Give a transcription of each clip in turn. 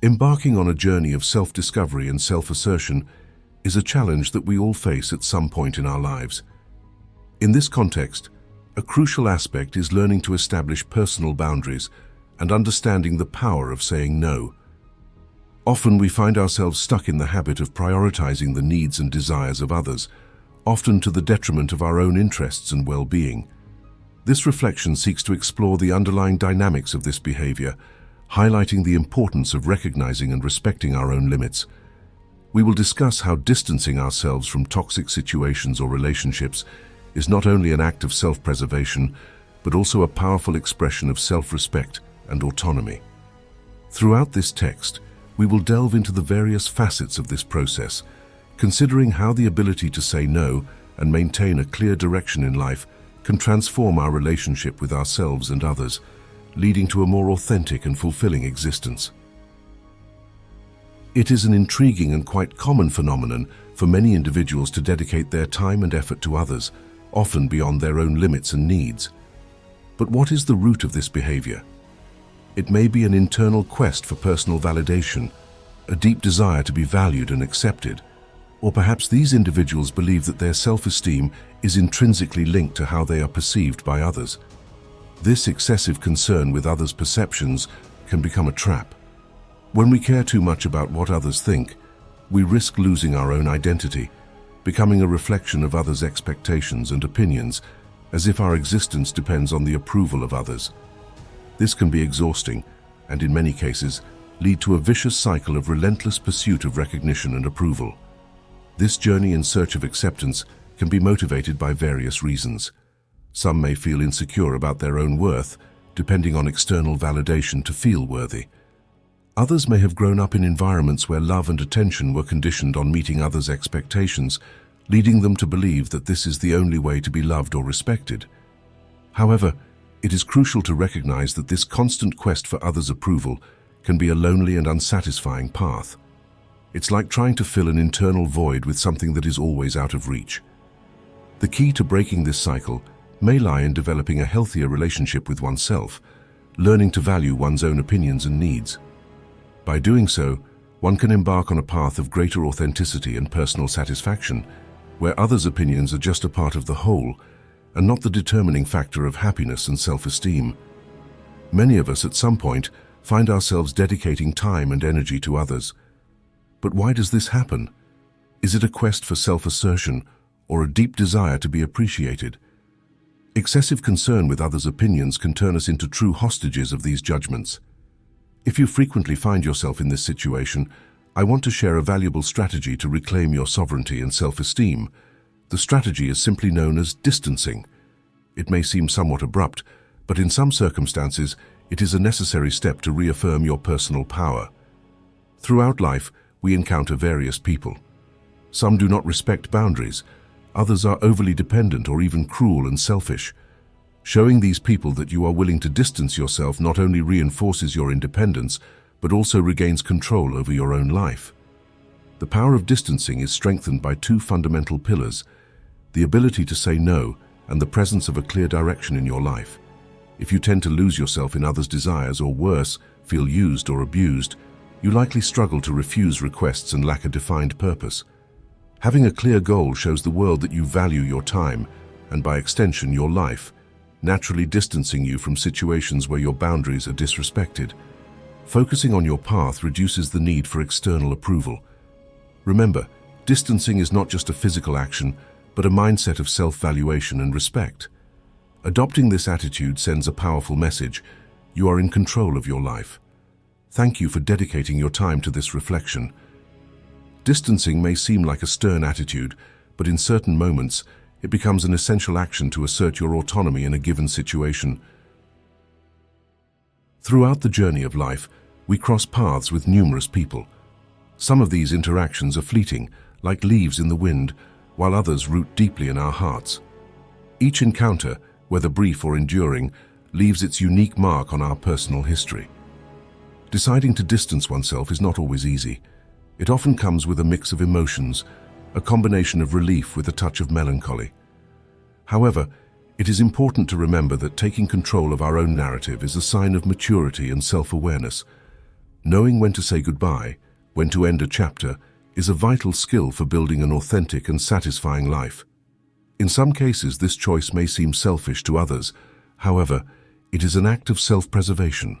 Embarking on a journey of self-discovery and self-assertion is a challenge that we all face at some point in our lives. In this context, a crucial aspect is learning to establish personal boundaries and understanding the power of saying no. Often we find ourselves stuck in the habit of prioritizing the needs and desires of others, often to the detriment of our own interests and well-being. This reflection seeks to explore the underlying dynamics of this behavior, highlighting the importance of recognizing and respecting our own limits. We will discuss how distancing ourselves from toxic situations or relationships is not only an act of self-preservation, but also a powerful expression of self-respect and autonomy. Throughout this text, we will delve into the various facets of this process, considering how the ability to say no and maintain a clear direction in life can transform our relationship with ourselves and others, leading to a more authentic and fulfilling existence. It is an intriguing and quite common phenomenon for many individuals to dedicate their time and effort to others, often beyond their own limits and needs. But what is the root of this behavior? It may be an internal quest for personal validation, a deep desire to be valued and accepted, or perhaps these individuals believe that their self-esteem is intrinsically linked to how they are perceived by others. This excessive concern with others' perceptions can become a trap. When we care too much about what others think, we risk losing our own identity, becoming a reflection of others' expectations and opinions, as if our existence depends on the approval of others. This can be exhausting, and in many cases, lead to a vicious cycle of relentless pursuit of recognition and approval. This journey in search of acceptance can be motivated by various reasons. Some may feel insecure about their own worth, depending on external validation to feel worthy. Others may have grown up in environments where love and attention were conditioned on meeting others' expectations, leading them to believe that this is the only way to be loved or respected. However, it is crucial to recognize that this constant quest for others' approval can be a lonely and unsatisfying path. It's like trying to fill an internal void with something that is always out of reach. The key to breaking this cycle may lie in developing a healthier relationship with oneself, learning to value one's own opinions and needs. By doing so, one can embark on a path of greater authenticity and personal satisfaction, where others' opinions are just a part of the whole and not the determining factor of happiness and self-esteem. Many of us at some point find ourselves dedicating time and energy to others. But why does this happen? Is it a quest for self-assertion or a deep desire to be appreciated? Excessive concern with others' opinions can turn us into true hostages of these judgments. If you frequently find yourself in this situation, I want to share a valuable strategy to reclaim your sovereignty and self-esteem. The strategy is simply known as distancing. It may seem somewhat abrupt, but in some circumstances, it is a necessary step to reaffirm your personal power. Throughout life, we encounter various people. Some do not respect boundaries. Others are overly dependent or even cruel and selfish. Showing these people that you are willing to distance yourself not only reinforces your independence, but also regains control over your own life. The power of distancing is strengthened by two fundamental pillars: the ability to say no and the presence of a clear direction in your life. If you tend to lose yourself in others' desires or worse, feel used or abused, you likely struggle to refuse requests and lack a defined purpose. Having a clear goal shows the world that you value your time, and by extension your life, naturally distancing you from situations where your boundaries are disrespected. Focusing on your path reduces the need for external approval. Remember, distancing is not just a physical action, but a mindset of self-valuation and respect. Adopting this attitude sends a powerful message: you are in control of your life. Thank you for dedicating your time to this reflection. Distancing may seem like a stern attitude, but in certain moments, it becomes an essential action to assert your autonomy in a given situation. Throughout the journey of life, we cross paths with numerous people. Some of these interactions are fleeting, like leaves in the wind, while others root deeply in our hearts. Each encounter, whether brief or enduring, leaves its unique mark on our personal history. Deciding to distance oneself is not always easy. It often comes with a mix of emotions, a combination of relief with a touch of melancholy. However, it is important to remember that taking control of our own narrative is a sign of maturity and self-awareness. Knowing when to say goodbye, when to end a chapter, is a vital skill for building an authentic and satisfying life. In some cases, this choice may seem selfish to others. However, it is an act of self-preservation.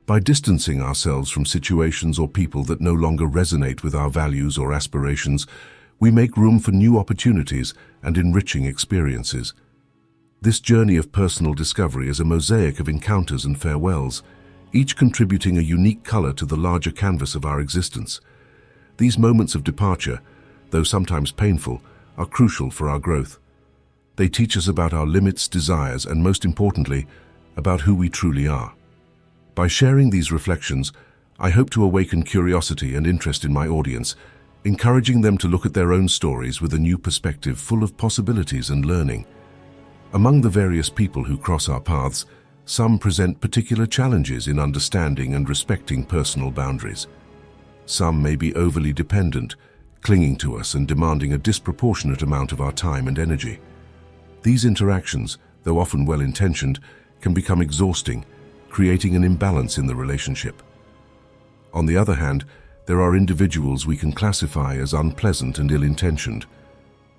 By distancing ourselves from situations or people that no longer resonate with our values or aspirations, we make room for new opportunities and enriching experiences. This journey of personal discovery is a mosaic of encounters and farewells, each contributing a unique color to the larger canvas of our existence. These moments of departure, though sometimes painful, are crucial for our growth. They teach us about our limits, desires, and most importantly, about who we truly are. By sharing these reflections, I hope to awaken curiosity and interest in my audience, encouraging them to look at their own stories with a new perspective full of possibilities and learning. Among the various people who cross our paths, some present particular challenges in understanding and respecting personal boundaries. Some may be overly dependent, clinging to us and demanding a disproportionate amount of our time and energy. These interactions, though often well-intentioned, can become exhausting, creating an imbalance in the relationship. On the other hand, there are individuals we can classify as unpleasant and ill-intentioned.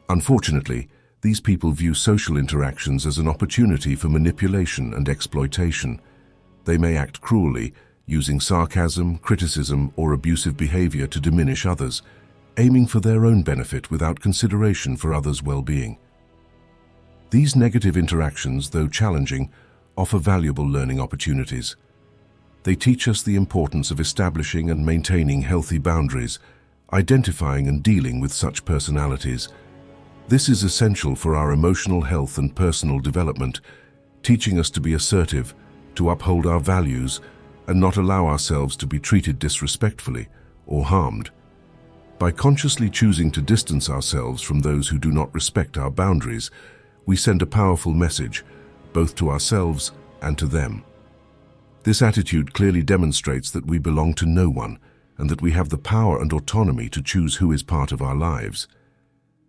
Unfortunately, these people view social interactions as an opportunity for manipulation and exploitation. They may act cruelly, using sarcasm, criticism, or abusive behavior to diminish others, aiming for their own benefit without consideration for others' well-being. These negative interactions, though challenging, offer valuable learning opportunities. They teach us the importance of establishing and maintaining healthy boundaries, identifying and dealing with such personalities. This is essential for our emotional health and personal development, teaching us to be assertive, to uphold our values, and not allow ourselves to be treated disrespectfully or harmed. By consciously choosing to distance ourselves from those who do not respect our boundaries, we send a powerful message, both to ourselves and to them. This attitude clearly demonstrates that we belong to no one and that we have the power and autonomy to choose who is part of our lives.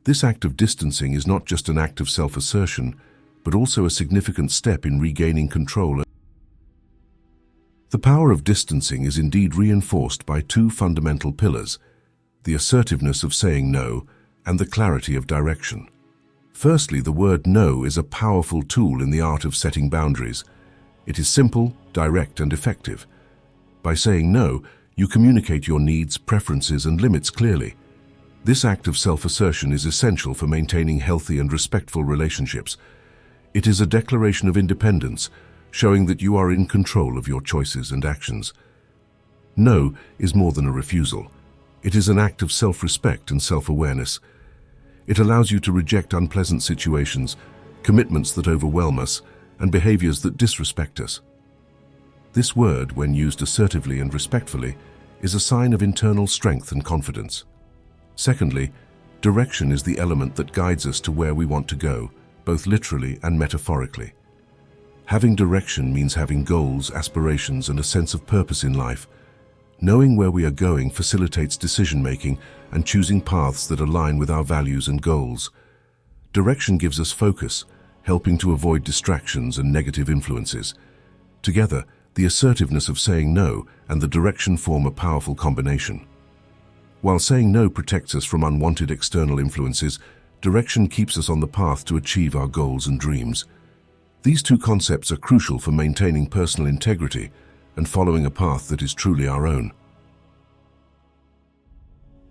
This act of distancing is not just an act of self-assertion, but also a significant step in regaining control. The power of distancing is indeed reinforced by two fundamental pillars: the assertiveness of saying no and the clarity of direction. Firstly, the word no is a powerful tool in the art of setting boundaries. It is simple, direct, and effective. By saying no, you communicate your needs, preferences, and limits clearly. This act of self-assertion is essential for maintaining healthy and respectful relationships. It is a declaration of independence, showing that you are in control of your choices and actions. No is more than a refusal. It is an act of self-respect and self-awareness. It allows you to reject unpleasant situations, commitments that overwhelm us, and behaviors that disrespect us. This word, when used assertively and respectfully, is a sign of internal strength and confidence. Secondly, direction is the element that guides us to where we want to go, both literally and metaphorically. Having direction means having goals, aspirations, and a sense of purpose in life. Knowing where we are going facilitates decision-making and choosing paths that align with our values and goals. Direction gives us focus, helping to avoid distractions and negative influences. Together, the assertiveness of saying no and the direction form a powerful combination. While saying no protects us from unwanted external influences, direction keeps us on the path to achieve our goals and dreams. These two concepts are crucial for maintaining personal integrity and following a path that is truly our own.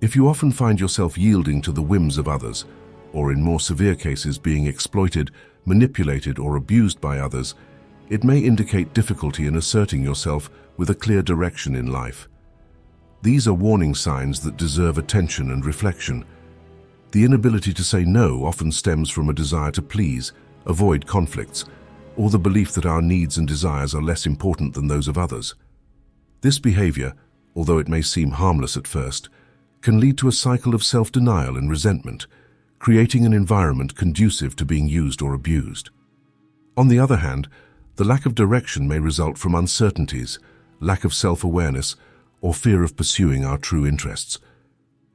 If you often find yourself yielding to the whims of others, or in more severe cases being exploited, manipulated, or abused by others, it may indicate difficulty in asserting yourself with a clear direction in life. These are warning signs that deserve attention and reflection. The inability to say no often stems from a desire to please, avoid conflicts, or the belief that our needs and desires are less important than those of others. This behavior, although it may seem harmless at first, can lead to a cycle of self-denial and resentment, creating an environment conducive to being used or abused. On the other hand, the lack of direction may result from uncertainties, lack of self-awareness, or fear of pursuing our true interests.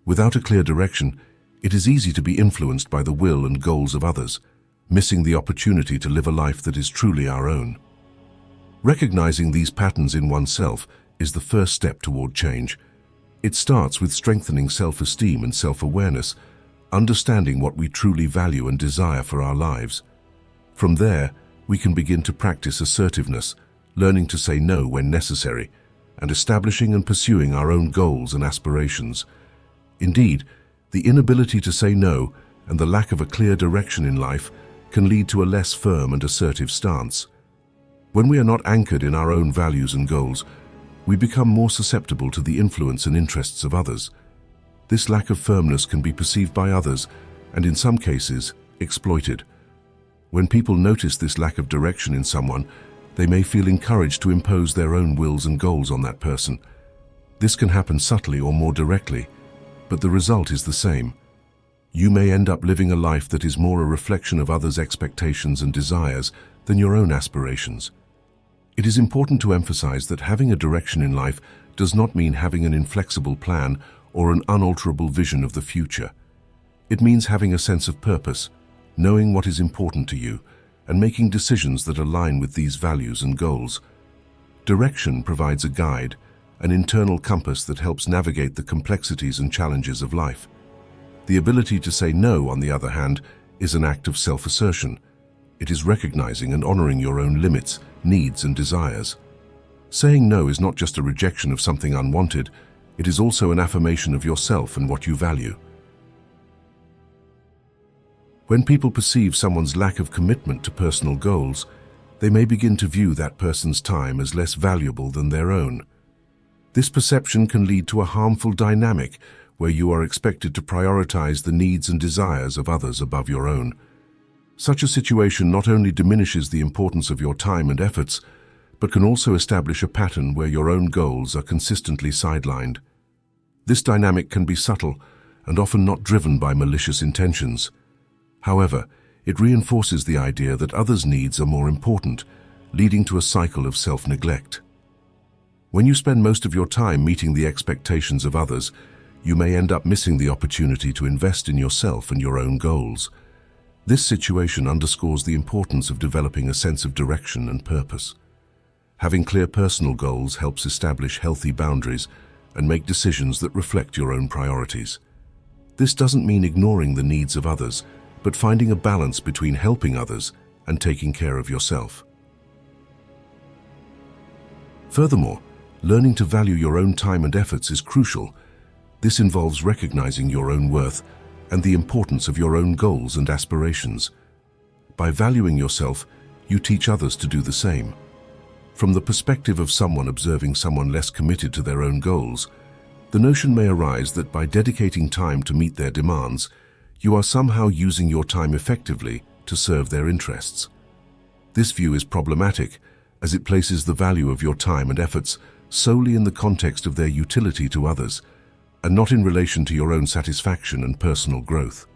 Without a clear direction, it is easy to be influenced by the will and goals of others, missing the opportunity to live a life that is truly our own. Recognizing these patterns in oneself is the first step toward change. It starts with strengthening self-esteem and self-awareness, understanding what we truly value and desire for our lives. From there, we can begin to practice assertiveness, learning to say no when necessary, and establishing and pursuing our own goals and aspirations. Indeed, the inability to say no and the lack of a clear direction in life can lead to a less firm and assertive stance. When we are not anchored in our own values and goals, we become more susceptible to the influence and interests of others. This lack of firmness can be perceived by others and, in some cases, exploited. When people notice this lack of direction in someone, they may feel encouraged to impose their own wills and goals on that person. This can happen subtly or more directly, but the result is the same. You may end up living a life that is more a reflection of others' expectations and desires than your own aspirations. It is important to emphasize that having a direction in life does not mean having an inflexible plan or an unalterable vision of the future. It means having a sense of purpose, knowing what is important to you, and making decisions that align with these values and goals. Direction provides a guide, an internal compass that helps navigate the complexities and challenges of life. The ability to say no, on the other hand, is an act of self-assertion. It is recognizing and honoring your own limits, needs, and desires. Saying no is not just a rejection of something unwanted, it is also an affirmation of yourself and what you value. When people perceive someone's lack of commitment to personal goals, they may begin to view that person's time as less valuable than their own. This perception can lead to a harmful dynamic where you are expected to prioritize the needs and desires of others above your own. Such a situation not only diminishes the importance of your time and efforts, but can also establish a pattern where your own goals are consistently sidelined. This dynamic can be subtle and often not driven by malicious intentions. However, it reinforces the idea that others' needs are more important, leading to a cycle of self-neglect. When you spend most of your time meeting the expectations of others, you may end up missing the opportunity to invest in yourself and your own goals. This situation underscores the importance of developing a sense of direction and purpose. Having clear personal goals helps establish healthy boundaries and make decisions that reflect your own priorities. This doesn't mean ignoring the needs of others, but finding a balance between helping others and taking care of yourself. Furthermore, learning to value your own time and efforts is crucial. This involves recognizing your own worth and the importance of your own goals and aspirations. By valuing yourself, you teach others to do the same. From the perspective of someone observing someone less committed to their own goals, the notion may arise that by dedicating time to meet their demands, you are somehow using your time effectively to serve their interests. This view is problematic, as it places the value of your time and efforts solely in the context of their utility to others, and not in relation to your own satisfaction and personal growth.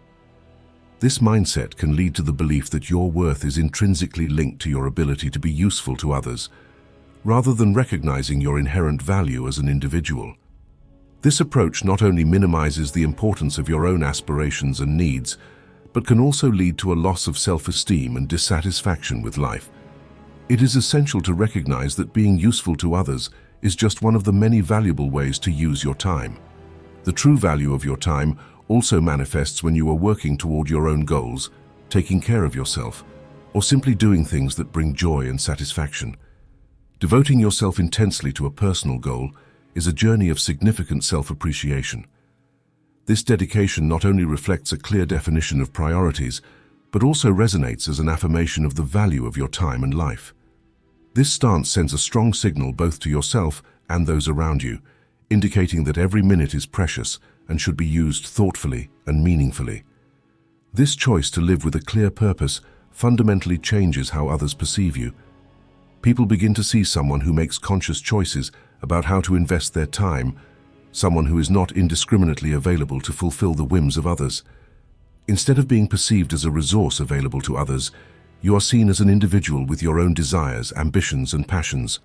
This mindset can lead to the belief that your worth is intrinsically linked to your ability to be useful to others, rather than recognizing your inherent value as an individual. This approach not only minimizes the importance of your own aspirations and needs, but can also lead to a loss of self-esteem and dissatisfaction with life. It is essential to recognize that being useful to others is just one of the many valuable ways to use your time. The true value of your time also manifests when you are working toward your own goals, taking care of yourself, or simply doing things that bring joy and satisfaction. Devoting yourself intensely to a personal goal is a journey of significant self-appreciation. This dedication not only reflects a clear definition of priorities, but also resonates as an affirmation of the value of your time and life. This stance sends a strong signal both to yourself and those around you, indicating that every minute is precious and should be used thoughtfully and meaningfully. This choice to live with a clear purpose fundamentally changes how others perceive you. People begin to see someone who makes conscious choices about how to invest their time, someone who is not indiscriminately available to fulfill the whims of others. Instead of being perceived as a resource available to others, you are seen as an individual with your own desires, ambitions, and passions.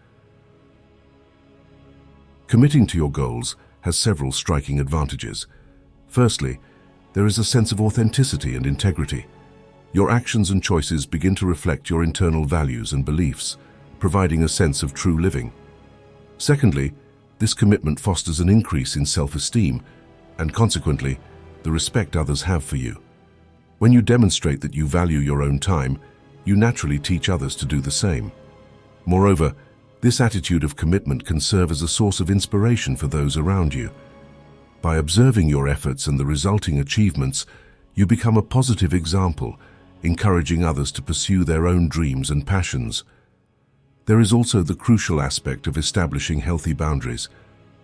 Committing to your goals has several striking advantages. Firstly, there is a sense of authenticity and integrity. Your actions and choices begin to reflect your internal values and beliefs, providing a sense of true living. Secondly, This commitment fosters an increase in self-esteem and, consequently, the respect others have for you. When you demonstrate that you value your own time, you naturally teach others to do the same. Moreover, this attitude of commitment can serve as a source of inspiration for those around you. By observing your efforts and the resulting achievements, you become a positive example, encouraging others to pursue their own dreams and passions. There is also the crucial aspect of establishing healthy boundaries.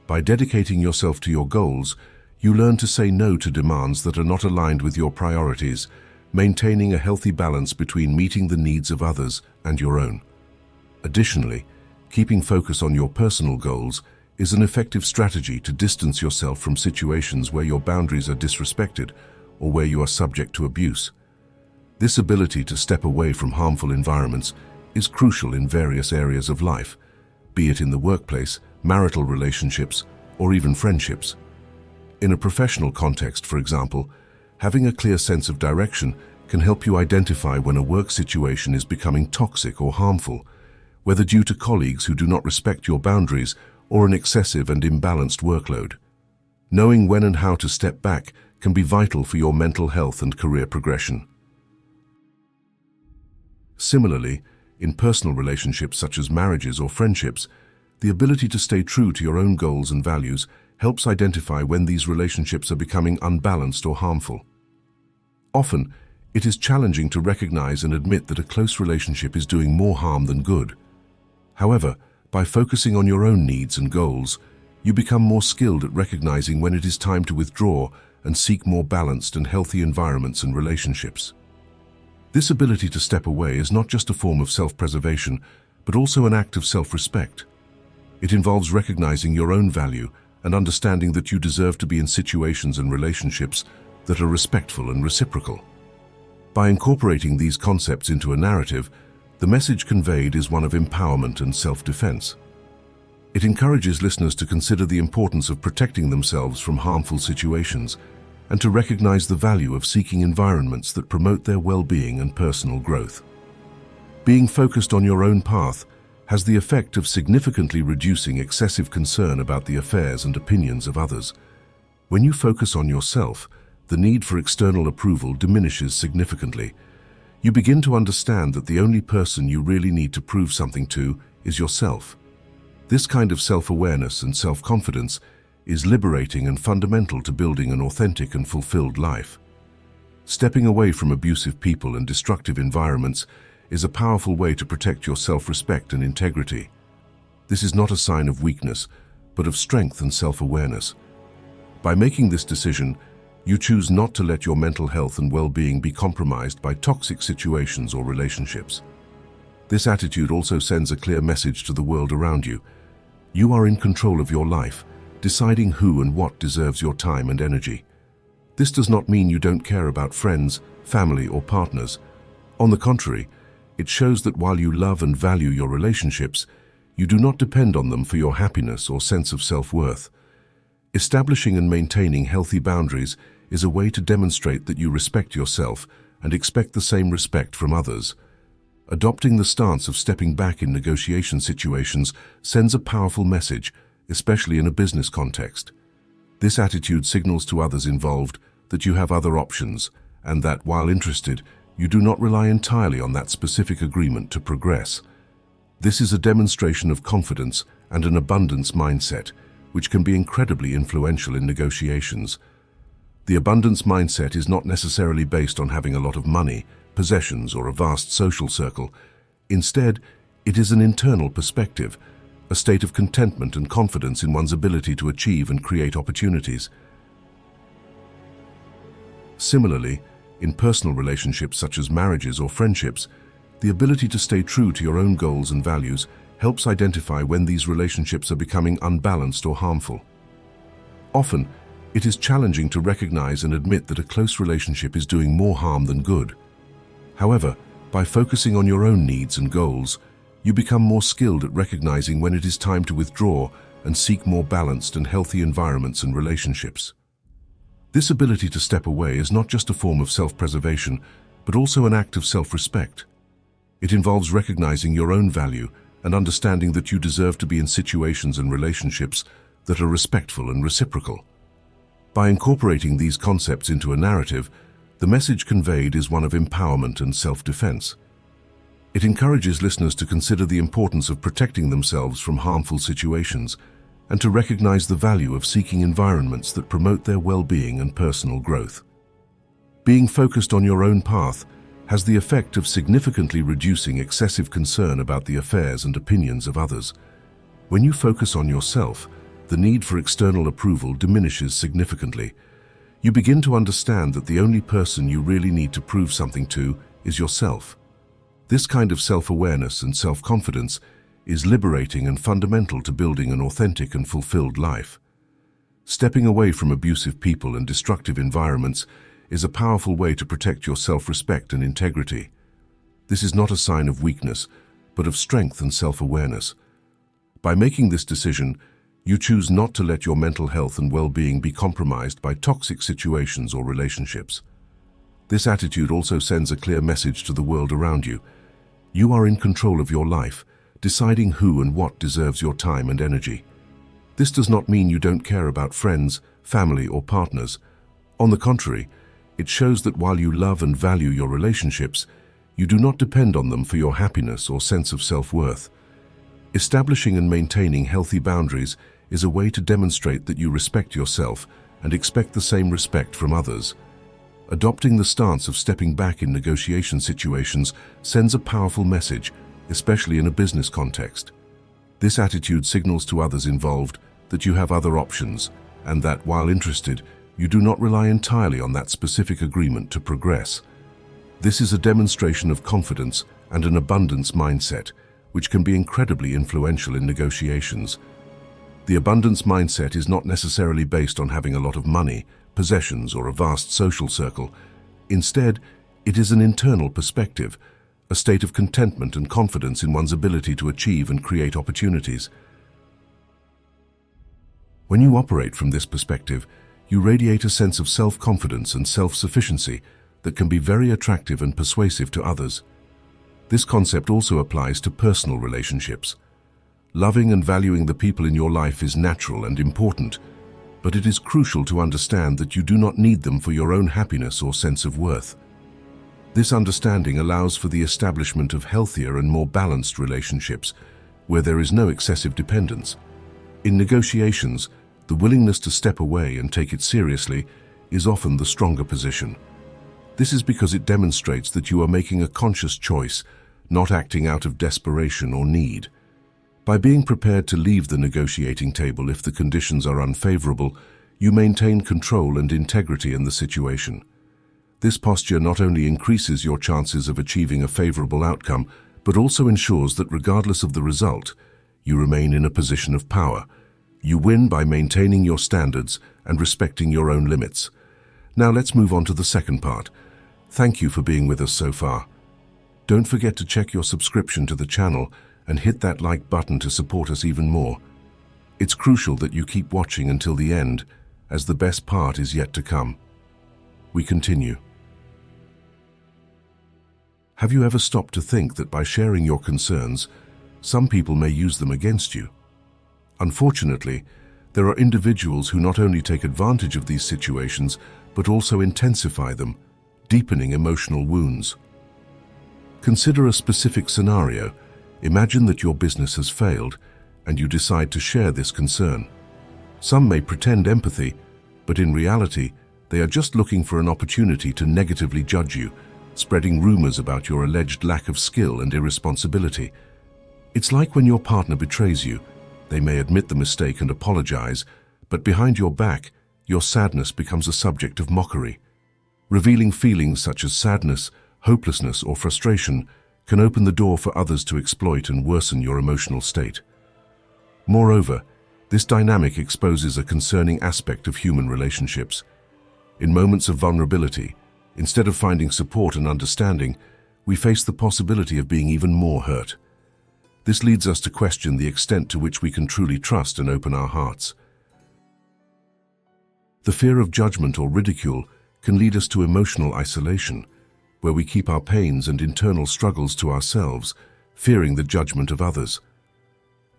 By dedicating yourself to your goals, you learn to say no to demands that are not aligned with your priorities, maintaining a healthy balance between meeting the needs of others and your own. Additionally, keeping focus on your personal goals is an effective strategy to distance yourself from situations where your boundaries are disrespected or where you are subject to abuse. This ability to step away from harmful environments is crucial in various areas of life, be it in the workplace, marital relationships, or even friendships. In a professional context, for example, having a clear sense of direction can help you identify when a work situation is becoming toxic or harmful, whether due to colleagues who do not respect your boundaries or an excessive and imbalanced workload. Knowing when and how to step back can be vital for your mental health and career progression. Similarly, in personal relationships such as marriages or friendships, the ability to stay true to your own goals and values helps identify when these relationships are becoming unbalanced or harmful. Often, it is challenging to recognize and admit that a close relationship is doing more harm than good. However, by focusing on your own needs and goals, you become more skilled at recognizing when it is time to withdraw and seek more balanced and healthy environments and relationships. This ability to step away is not just a form of self-preservation, but also an act of self-respect. It involves recognizing your own value and understanding that you deserve to be in situations and relationships that are respectful and reciprocal. By incorporating these concepts into a narrative, the message conveyed is one of empowerment and self-defense. It encourages listeners to consider the importance of protecting themselves from harmful situations and to recognize the value of seeking environments that promote their well-being and personal growth. Being focused on your own path has the effect of significantly reducing excessive concern about the affairs and opinions of others. When you focus on yourself, the need for external approval diminishes significantly. You begin to understand that the only person you really need to prove something to is yourself. This kind of self-awareness and self-confidence is liberating and fundamental to building an authentic and fulfilled life. Stepping away from abusive people and destructive environments is a powerful way to protect your self-respect and integrity. This is not a sign of weakness, but of strength and self-awareness. By making this decision, you choose not to let your mental health and well-being be compromised by toxic situations or relationships. This attitude also sends a clear message to the world around you. You are in control of your life, deciding who and what deserves your time and energy. This does not mean you don't care about friends, family, or partners. On the contrary, it shows that while you love and value your relationships, you do not depend on them for your happiness or sense of self-worth. Establishing and maintaining healthy boundaries is a way to demonstrate that you respect yourself and expect the same respect from others. Adopting the stance of stepping back in negotiation situations sends a powerful message, especially in a business context. This attitude signals to others involved that you have other options and that, while interested, you do not rely entirely on that specific agreement to progress. This is a demonstration of confidence and an abundance mindset, which can be incredibly influential in negotiations. The abundance mindset is not necessarily based on having a lot of money, possessions, or a vast social circle. Instead, it is an internal perspective, a state of contentment and confidence in one's ability to achieve and create opportunities. Similarly, in personal relationships such as marriages or friendships, the ability to stay true to your own goals and values helps identify when these relationships are becoming unbalanced or harmful. Often, it is challenging to recognize and admit that a close relationship is doing more harm than good. However, by focusing on your own needs and goals, you become more skilled at recognizing when it is time to withdraw and seek more balanced and healthy environments and relationships. This ability to step away is not just a form of self-preservation, but also an act of self-respect. It involves recognizing your own value and understanding that you deserve to be in situations and relationships that are respectful and reciprocal. By incorporating these concepts into a narrative, the message conveyed is one of empowerment and self-defense. It encourages listeners to consider the importance of protecting themselves from harmful situations and to recognize the value of seeking environments that promote their well-being and personal growth. Being focused on your own path has the effect of significantly reducing excessive concern about the affairs and opinions of others. When you focus on yourself, the need for external approval diminishes significantly. You begin to understand that the only person you really need to prove something to is yourself. This kind of self-awareness and self-confidence is liberating and fundamental to building an authentic and fulfilled life. Stepping away from abusive people and destructive environments is a powerful way to protect your self-respect and integrity. This is not a sign of weakness, but of strength and self-awareness. By making this decision, you choose not to let your mental health and well-being be compromised by toxic situations or relationships. This attitude also sends a clear message to the world around you. You are in control of your life, deciding who and what deserves your time and energy. This does not mean you don't care about friends, family, or partners. On the contrary, it shows that while you love and value your relationships, you do not depend on them for your happiness or sense of self-worth. Establishing and maintaining healthy boundaries is a way to demonstrate that you respect yourself and expect the same respect from others. Adopting the stance of stepping back in negotiation situations sends a powerful message, especially in a business context. This attitude signals to others involved that you have other options and that, while interested, you do not rely entirely on that specific agreement to progress. This is a demonstration of confidence and an abundance mindset, which can be incredibly influential in negotiations. The abundance mindset is not necessarily based on having a lot of money, possessions, or a vast social circle. Instead, it is an internal perspective, a state of contentment and confidence in one's ability to achieve and create opportunities. When you operate from this perspective, you radiate a sense of self-confidence and self-sufficiency that can be very attractive and persuasive to others. This concept also applies to personal relationships. Loving and valuing the people in your life is natural and important, but it is crucial to understand that you do not need them for your own happiness or sense of worth. This understanding allows for the establishment of healthier and more balanced relationships, where there is no excessive dependence. In negotiations, the willingness to step away and take it seriously is often the stronger position. This is because it demonstrates that you are making a conscious choice, not acting out of desperation or need. By being prepared to leave the negotiating table if the conditions are unfavorable, you maintain control and integrity in the situation. This posture not only increases your chances of achieving a favorable outcome, but also ensures that regardless of the result, you remain in a position of power. You win by maintaining your standards and respecting your own limits. Now let's move on to the second part. Thank you for being with us so far. Don't forget to check your subscription to the channel and hit that like button to support us even more. It's crucial that you keep watching until the end, as the best part is yet to come. We continue. Have you ever stopped to think that by sharing your concerns, some people may use them against you? Unfortunately, there are individuals who not only take advantage of these situations, but also intensify them, deepening emotional wounds. Consider a specific scenario. Imagine that your business has failed, and you decide to share this concern. Some may pretend empathy, but in reality, they are just looking for an opportunity to negatively judge you, spreading rumors about your alleged lack of skill and irresponsibility. It's like when your partner betrays you. They may admit the mistake and apologize, but behind your back, your sadness becomes a subject of mockery. Revealing feelings such as sadness, hopelessness, or frustration can open the door for others to exploit and worsen your emotional state. Moreover, this dynamic exposes a concerning aspect of human relationships. In moments of vulnerability, instead of finding support and understanding, we face the possibility of being even more hurt. This leads us to question the extent to which we can truly trust and open our hearts. The fear of judgment or ridicule can lead us to emotional isolation, where we keep our pains and internal struggles to ourselves, fearing the judgment of others.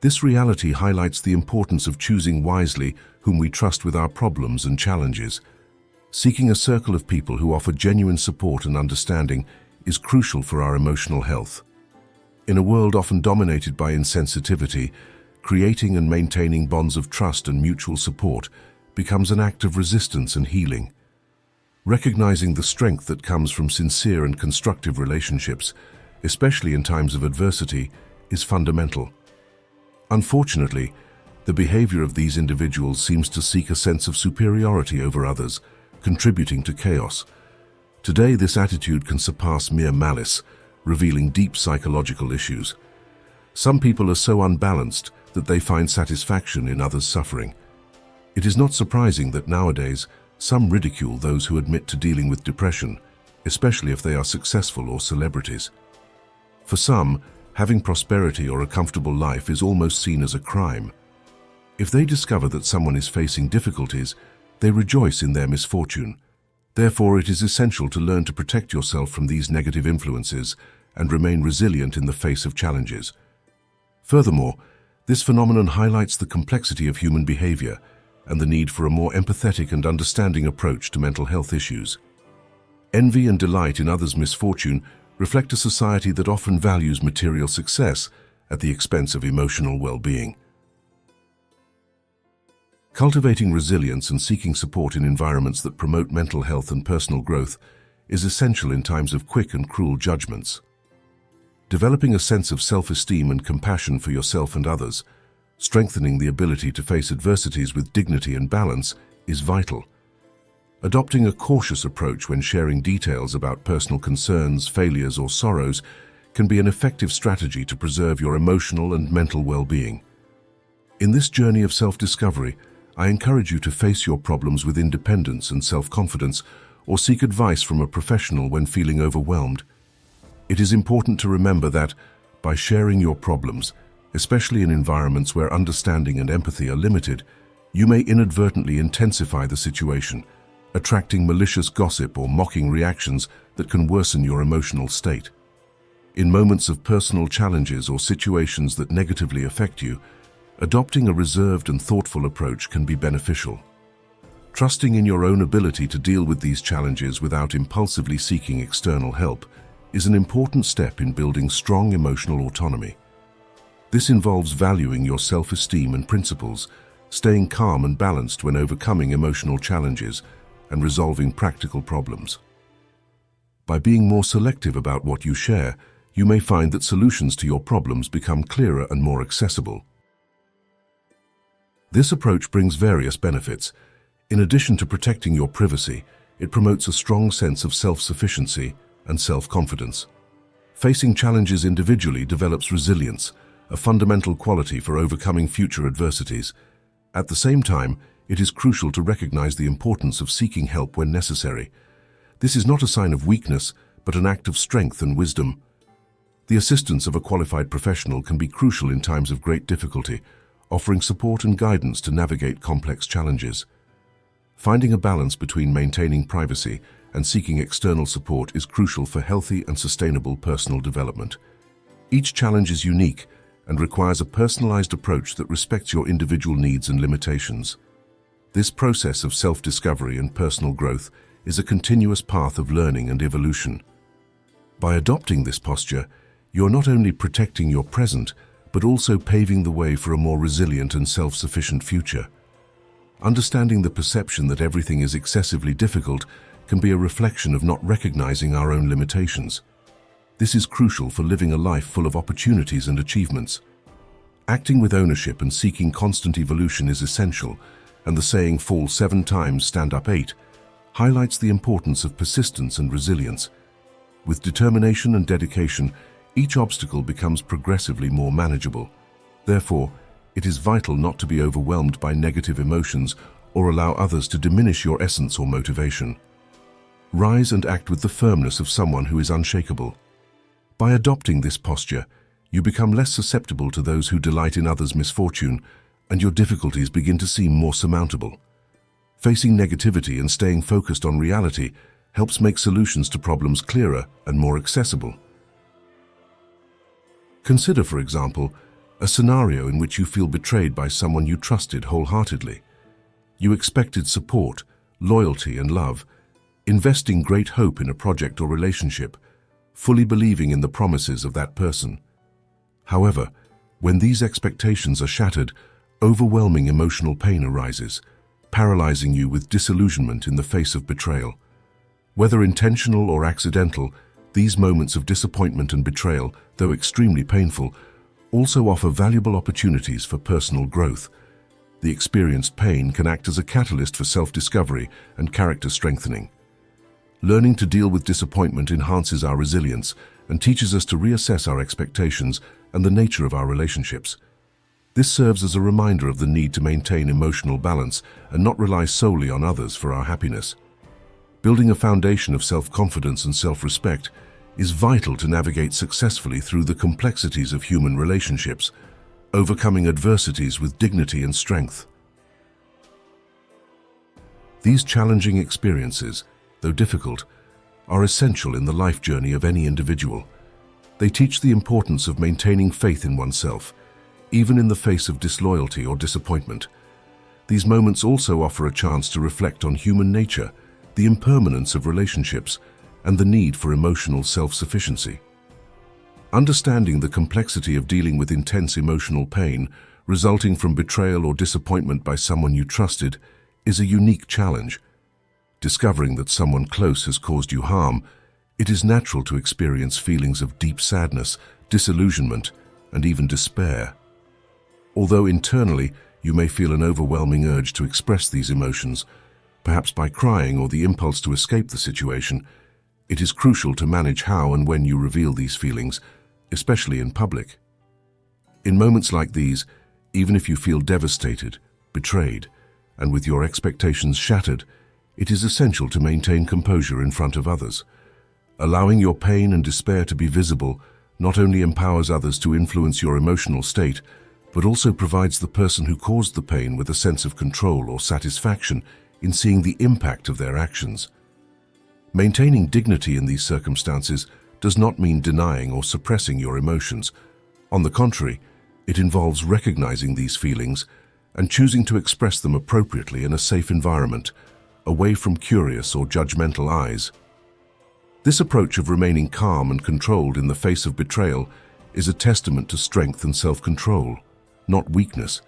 This reality highlights the importance of choosing wisely whom we trust with our problems and challenges. Seeking a circle of people who offer genuine support and understanding is crucial for our emotional health. In a world often dominated by insensitivity, creating and maintaining bonds of trust and mutual support becomes an act of resistance and healing. Recognizing the strength that comes from sincere and constructive relationships, especially in times of adversity, is fundamental. Unfortunately, the behavior of these individuals seems to seek a sense of superiority over others, contributing to chaos. Today, this attitude can surpass mere malice, revealing deep psychological issues. Some people are so unbalanced that they find satisfaction in others' suffering. It is not surprising that nowadays, some ridicule those who admit to dealing with depression, especially if they are successful or celebrities. For some, having prosperity or a comfortable life is almost seen as a crime. If they discover that someone is facing difficulties, they rejoice in their misfortune. Therefore, it is essential to learn to protect yourself from these negative influences and remain resilient in the face of challenges. Furthermore, this phenomenon highlights the complexity of human behavior and the need for a more empathetic and understanding approach to mental health issues. Envy and delight in others' misfortune reflect a society that often values material success at the expense of emotional well-being. Cultivating resilience and seeking support in environments that promote mental health and personal growth is essential in times of quick and cruel judgments. Developing a sense of self-esteem and compassion for yourself and others, strengthening the ability to face adversities with dignity and balance, is vital. Adopting a cautious approach when sharing details about personal concerns, failures, or sorrows can be an effective strategy to preserve your emotional and mental well-being. In this journey of self-discovery, I encourage you to face your problems with independence and self-confidence, or seek advice from a professional when feeling overwhelmed. It is important to remember that, by sharing your problems, especially in environments where understanding and empathy are limited, you may inadvertently intensify the situation, attracting malicious gossip or mocking reactions that can worsen your emotional state. In moments of personal challenges or situations that negatively affect you, adopting a reserved and thoughtful approach can be beneficial. Trusting in your own ability to deal with these challenges without impulsively seeking external help is an important step in building strong emotional autonomy. This involves valuing your self-esteem and principles, staying calm and balanced when overcoming emotional challenges, and resolving practical problems. By being more selective about what you share, you may find that solutions to your problems become clearer and more accessible. This approach brings various benefits. In addition to protecting your privacy, it promotes a strong sense of self-sufficiency and self-confidence. Facing challenges individually develops resilience, a fundamental quality for overcoming future adversities. At the same time, it is crucial to recognize the importance of seeking help when necessary. This is not a sign of weakness, but an act of strength and wisdom. The assistance of a qualified professional can be crucial in times of great difficulty, offering support and guidance to navigate complex challenges. Finding a balance between maintaining privacy and seeking external support is crucial for healthy and sustainable personal development. Each challenge is unique and requires a personalized approach that respects your individual needs and limitations. This process of self-discovery and personal growth is a continuous path of learning and evolution. By adopting this posture, you're not only protecting your present, but also paving the way for a more resilient and self-sufficient future. Understanding the perception that everything is excessively difficult can be a reflection of not recognizing our own limitations. This is crucial for living a life full of opportunities and achievements. Acting with ownership and seeking constant evolution is essential, and the saying "fall 7 times, stand up 8" highlights the importance of persistence and resilience. With determination and dedication, each obstacle becomes progressively more manageable. Therefore, it is vital not to be overwhelmed by negative emotions or allow others to diminish your essence or motivation. Rise and act with the firmness of someone who is unshakable. By adopting this posture, you become less susceptible to those who delight in others' misfortune, and your difficulties begin to seem more surmountable. Facing negativity and staying focused on reality helps make solutions to problems clearer and more accessible. Consider, for example, a scenario in which you feel betrayed by someone you trusted wholeheartedly. You expected support, loyalty, and love, investing great hope in a project or relationship, fully believing in the promises of that person. However, when these expectations are shattered, overwhelming emotional pain arises, paralyzing you with disillusionment in the face of betrayal. Whether intentional or accidental, these moments of disappointment and betrayal, though extremely painful, also offer valuable opportunities for personal growth. The experienced pain can act as a catalyst for self-discovery and character strengthening. Learning to deal with disappointment enhances our resilience and teaches us to reassess our expectations and the nature of our relationships. This serves as a reminder of the need to maintain emotional balance and not rely solely on others for our happiness. Building a foundation of self-confidence and self-respect is vital to navigate successfully through the complexities of human relationships, overcoming adversities with dignity and strength. These challenging experiences, though difficult, are essential in the life journey of any individual. They teach the importance of maintaining faith in oneself, even in the face of disloyalty or disappointment. These moments also offer a chance to reflect on human nature, the impermanence of relationships, and the need for emotional self-sufficiency. Understanding the complexity of dealing with intense emotional pain resulting from betrayal or disappointment by someone you trusted is a unique challenge. Discovering that someone close has caused you harm, it is natural to experience feelings of deep sadness, disillusionment, and even despair. Although internally you may feel an overwhelming urge to express these emotions, perhaps by crying or the impulse to escape the situation, it is crucial to manage how and when you reveal these feelings, especially in public. In moments like these, even if you feel devastated, betrayed, and with your expectations shattered, it is essential to maintain composure in front of others. Allowing your pain and despair to be visible not only empowers others to influence your emotional state, but also provides the person who caused the pain with a sense of control or satisfaction in seeing the impact of their actions. Maintaining dignity in these circumstances does not mean denying or suppressing your emotions. On the contrary, it involves recognizing these feelings and choosing to express them appropriately in a safe environment, away from curious or judgmental eyes. This approach of remaining calm and controlled in the face of betrayal is a testament to strength and self-control, not weakness.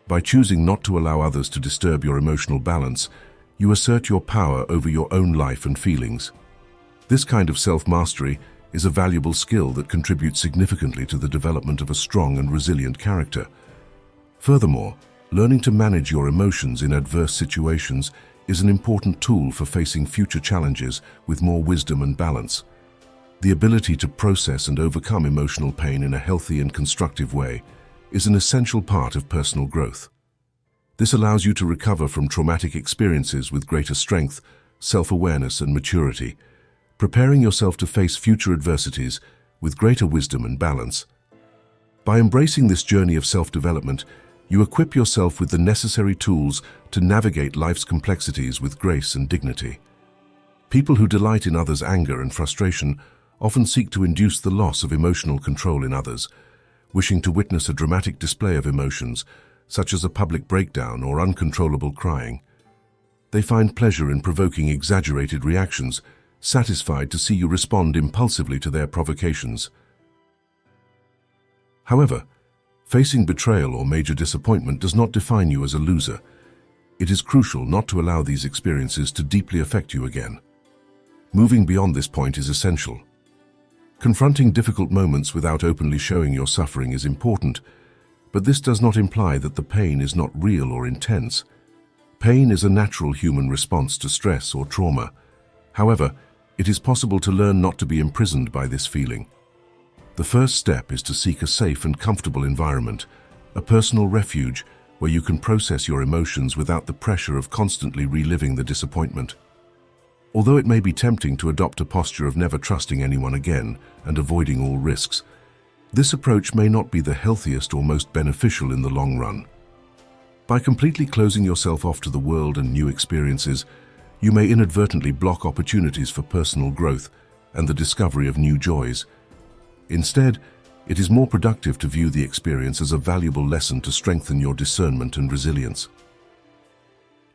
By choosing not to allow others to disturb your emotional balance, you assert your power over your own life and feelings. This kind of self-mastery is a valuable skill that contributes significantly to the development of a strong and resilient character. Furthermore, learning to manage your emotions in adverse situations is an important tool for facing future challenges with more wisdom and balance. The ability to process and overcome emotional pain in a healthy and constructive way is an essential part of personal growth. This allows you to recover from traumatic experiences with greater strength, self-awareness, and maturity, preparing yourself to face future adversities with greater wisdom and balance. By embracing this journey of self-development, you equip yourself with the necessary tools to navigate life's complexities with grace and dignity. People who delight in others' anger and frustration often seek to induce the loss of emotional control in others, wishing to witness a dramatic display of emotions, such as a public breakdown or uncontrollable crying. They find pleasure in provoking exaggerated reactions, satisfied to see you respond impulsively to their provocations. However, facing betrayal or major disappointment does not define you as a loser. It is crucial not to allow these experiences to deeply affect you again. Moving beyond this point is essential. Confronting difficult moments without openly showing your suffering is important, but this does not imply that the pain is not real or intense. Pain is a natural human response to stress or trauma. However, it is possible to learn not to be imprisoned by this feeling. The first step is to seek a safe and comfortable environment, a personal refuge where you can process your emotions without the pressure of constantly reliving the disappointment. Although it may be tempting to adopt a posture of never trusting anyone again and avoiding all risks, this approach may not be the healthiest or most beneficial in the long run. By completely closing yourself off to the world and new experiences, you may inadvertently block opportunities for personal growth and the discovery of new joys. Instead, It is more productive to view the experience as a valuable lesson to strengthen your discernment and resilience.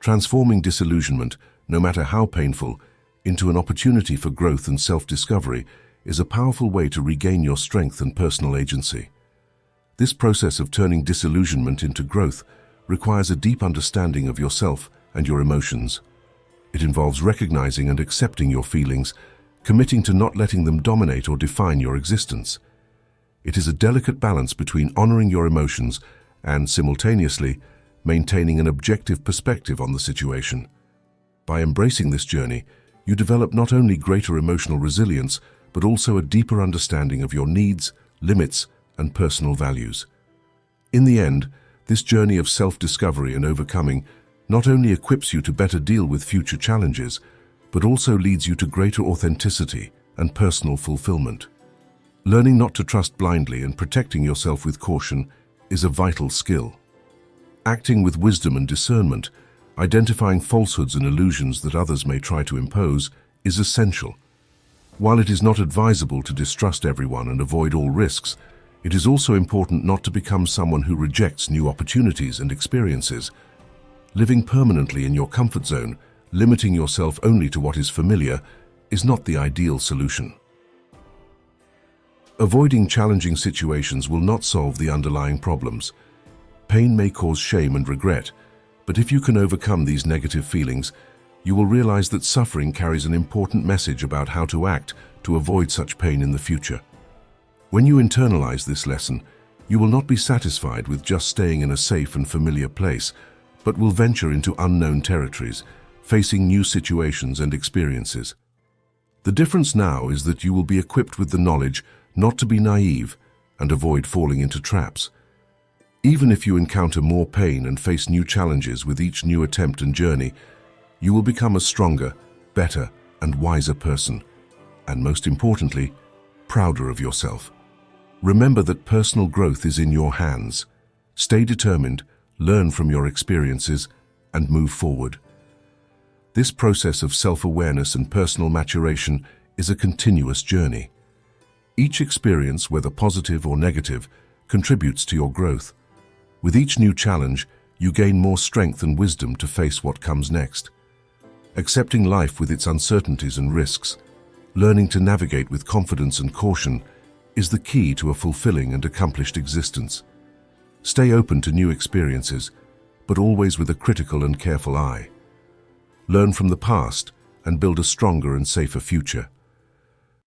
Transforming disillusionment, no matter how painful, into an opportunity for growth and self-discovery is a powerful way to regain your strength and personal agency. This process of turning disillusionment into growth requires a deep understanding of yourself and your emotions. It involves recognizing and accepting your feelings, committing to not letting them dominate or define your existence. It is a delicate balance between honoring your emotions and, simultaneously, maintaining an objective perspective on the situation. By embracing this journey, you develop not only greater emotional resilience, but also a deeper understanding of your needs, limits, and personal values. In the end, this journey of self-discovery and overcoming not only equips you to better deal with future challenges, but also leads you to greater authenticity and personal fulfillment. Learning not to trust blindly and protecting yourself with caution is a vital skill. Acting with wisdom and discernment, identifying falsehoods and illusions that others may try to impose, is essential. While it is not advisable to distrust everyone and avoid all risks, it is also important not to become someone who rejects new opportunities and experiences. Living permanently in your comfort zone, limiting yourself only to what is familiar, is not the ideal solution. Avoiding challenging situations will not solve the underlying problems. Pain may cause shame and regret, but if you can overcome these negative feelings, you will realize that suffering carries an important message about how to act to avoid such pain in the future. When you internalize this lesson, you will not be satisfied with just staying in a safe and familiar place, but will venture into unknown territories, facing new situations and experiences. The difference now is that you will be equipped with the knowledge not to be naive and avoid falling into traps. Even if you encounter more pain and face new challenges with each new attempt and journey, you will become a stronger, better, and wiser person, and most importantly, prouder of yourself. Remember that personal growth is in your hands. Stay determined, learn from your experiences, and move forward. This process of self-awareness and personal maturation is a continuous journey. Each experience, whether positive or negative, contributes to your growth. With each new challenge, you gain more strength and wisdom to face what comes next. Accepting life with its uncertainties and risks, learning to navigate with confidence and caution, is the key to a fulfilling and accomplished existence. Stay open to new experiences, but always with a critical and careful eye. Learn from the past and build a stronger and safer future.